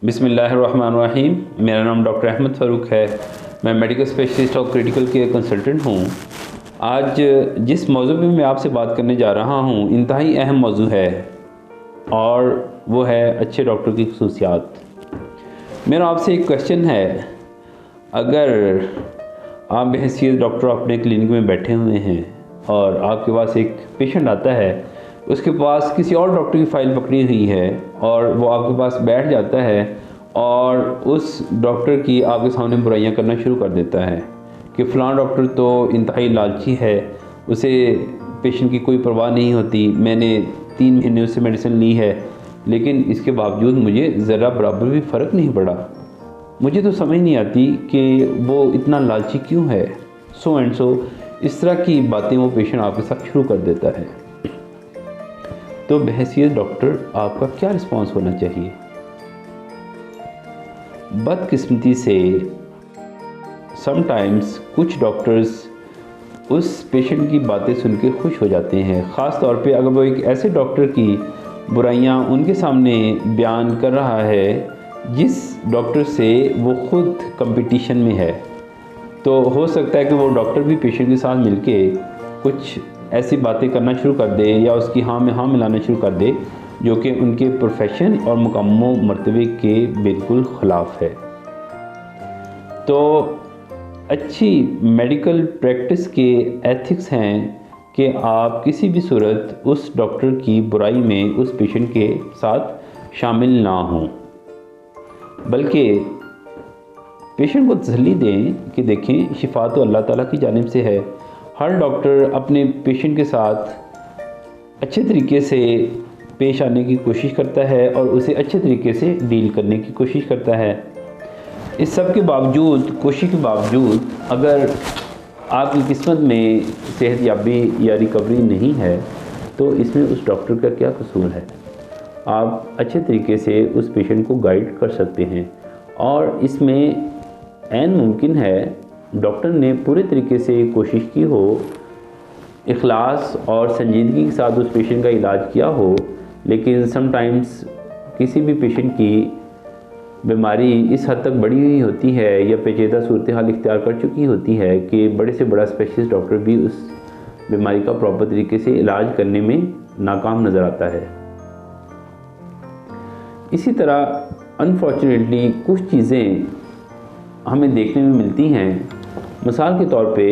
बिस्मिल्लाहिर्रहमानिर्रहीम। मेरा नाम डॉक्टर अहमद फ़ारूक है। मैं मेडिकल स्पेशलिस्ट और क्रिटिकल केयर कंसल्टेंट हूँ। आज जिस मौजू पे मैं आपसे बात करने जा रहा हूँ इंतहाई अहम मौजू है और वो है अच्छे डॉक्टर की खसूसियात। मेरा आपसे एक क्वेश्चन है, अगर आप बहैसियत डॉक्टर अपने क्लिनिक में बैठे हुए हैं और आपके पास एक पेशेंट आता है, उसके पास किसी और डॉक्टर की फ़ाइल पकड़ी हुई है और वो आपके पास बैठ जाता है और उस डॉक्टर की आपके सामने बुराइयां करना शुरू कर देता है कि फ़लाँ डॉक्टर तो इंतहाई लालची है, उसे पेशेंट की कोई परवाह नहीं होती, मैंने 3 महीने उससे मेडिसिन ली है लेकिन इसके बावजूद मुझे ज़रा बराबर भी फ़र्क नहीं पड़ा। मुझे तो समझ नहीं आती कि वो इतना लालची क्यों है। सो एंड सो इस तरह की बातें वो पेशेंट आपके साथ शुरू कर देता है। तो बहैसियत डॉक्टर आपका क्या रिस्पांस होना चाहिए? बदकिस्मती से समटाइम्स कुछ डॉक्टर्स उस पेशेंट की बातें सुन के खुश हो जाते हैं, ख़ास तौर पे अगर वो एक ऐसे डॉक्टर की बुराइयां उनके सामने बयान कर रहा है जिस डॉक्टर से वो ख़ुद कंपटीशन में है। तो हो सकता है कि वो डॉक्टर भी पेशेंट के साथ मिलके कुछ ऐसी बातें करना शुरू कर दे या उसकी हाँ में हाँ मिलाना शुरू कर दे जो कि उनके प्रोफेशन और मुकाम मर्तबे के बिल्कुल ख़िलाफ़ है। तो अच्छी मेडिकल प्रैक्टिस के एथिक्स हैं कि आप किसी भी सूरत उस डॉक्टर की बुराई में उस पेशेंट के साथ शामिल ना हों, बल्कि पेशेंट को तसल्ली दें कि देखें शिफा तो अल्लाह ताला की जानिब से है। हर डॉक्टर अपने पेशेंट के साथ अच्छे तरीके से पेश आने की कोशिश करता है और उसे अच्छे तरीके से डील करने की कोशिश करता है। इस सब के बावजूद, कोशिश के बावजूद, अगर आपकी किस्मत में सेहतयाबी या रिकवरी नहीं है तो इसमें उस डॉक्टर का क्या कसूर है? आप अच्छे तरीके से उस पेशेंट को गाइड कर सकते हैं और इसमें ऐन मुमकिन है डॉक्टर ने पूरे तरीके से कोशिश की हो, इखलास और संजीदगी के साथ उस पेशेंट का इलाज किया हो, लेकिन समटाइम्स किसी भी पेशेंट की बीमारी इस हद तक बढ़ी हुई होती है या पेचीदा सूरत हाल इख्तियार कर चुकी होती है कि बड़े से बड़ा स्पेशलिस्ट डॉक्टर भी उस बीमारी का प्रॉपर तरीके से इलाज करने में नाकाम नज़र आता है। इसी तरह अनफॉर्चुनेटली कुछ चीज़ें हमें देखने में मिलती हैं। मिसाल के तौर पे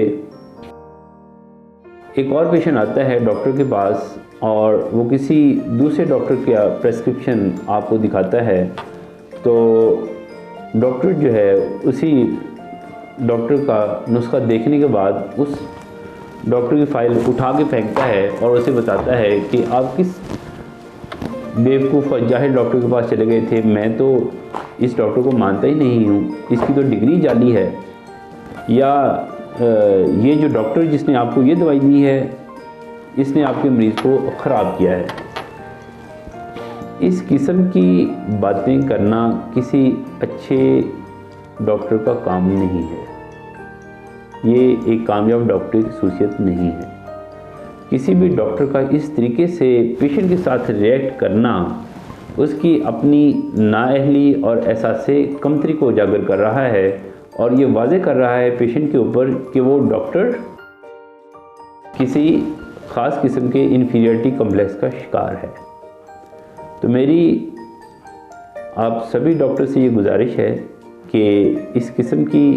एक और पेशेंट आता है डॉक्टर के पास और वो किसी दूसरे डॉक्टर का प्रेस्क्रिप्शन आपको दिखाता है, तो डॉक्टर जो है उसी डॉक्टर का नुस्खा देखने के बाद उस डॉक्टर की फ़ाइल उठा के फेंकता है और उसे बताता है कि आप किस बेवकूफ़ और जाहिल डॉक्टर के पास चले गए थे, मैं तो इस डॉक्टर को मानता ही नहीं हूँ, इसकी तो डिग्री जाली है, या ये जो डॉक्टर जिसने आपको ये दवाई दी है इसने आपके मरीज़ को ख़राब किया है। इस किस्म की बातें करना किसी अच्छे डॉक्टर का काम नहीं है। ये एक कामयाब डॉक्टर की खसूसियत नहीं है। किसी भी डॉक्टर का इस तरीके से पेशेंट के साथ रिएक्ट करना उसकी अपनी नाअहली और एहसासे कमतरी को उजागर कर रहा है और ये वाज़े कर रहा है पेशेंट के ऊपर कि वो डॉक्टर किसी ख़ास किस्म के इन्फीरियरिटी कम्प्लेक्स का शिकार है। तो मेरी आप सभी डॉक्टर से ये गुजारिश है कि इस किस्म की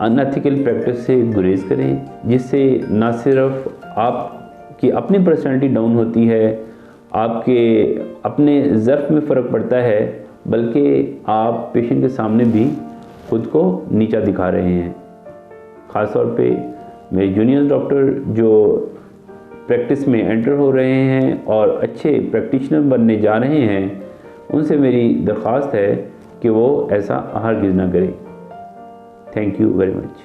अनएथिकल प्रैक्टिस से गुरेज करें, जिससे ना सिर्फ आपकी अपनी पर्सनैलिटी डाउन होती है, आपके अपने ज़र्फ में फ़र्क पड़ता है, बल्कि आप पेशेंट के सामने भी खुद को नीचा दिखा रहे हैं। ख़ास तौर पे मेरे जूनियर डॉक्टर जो प्रैक्टिस में एंटर हो रहे हैं और अच्छे प्रैक्टिशनर बनने जा रहे हैं, उनसे मेरी दरख्वास्त है कि वो ऐसा हरगिज़ ना करें। Thank you very much.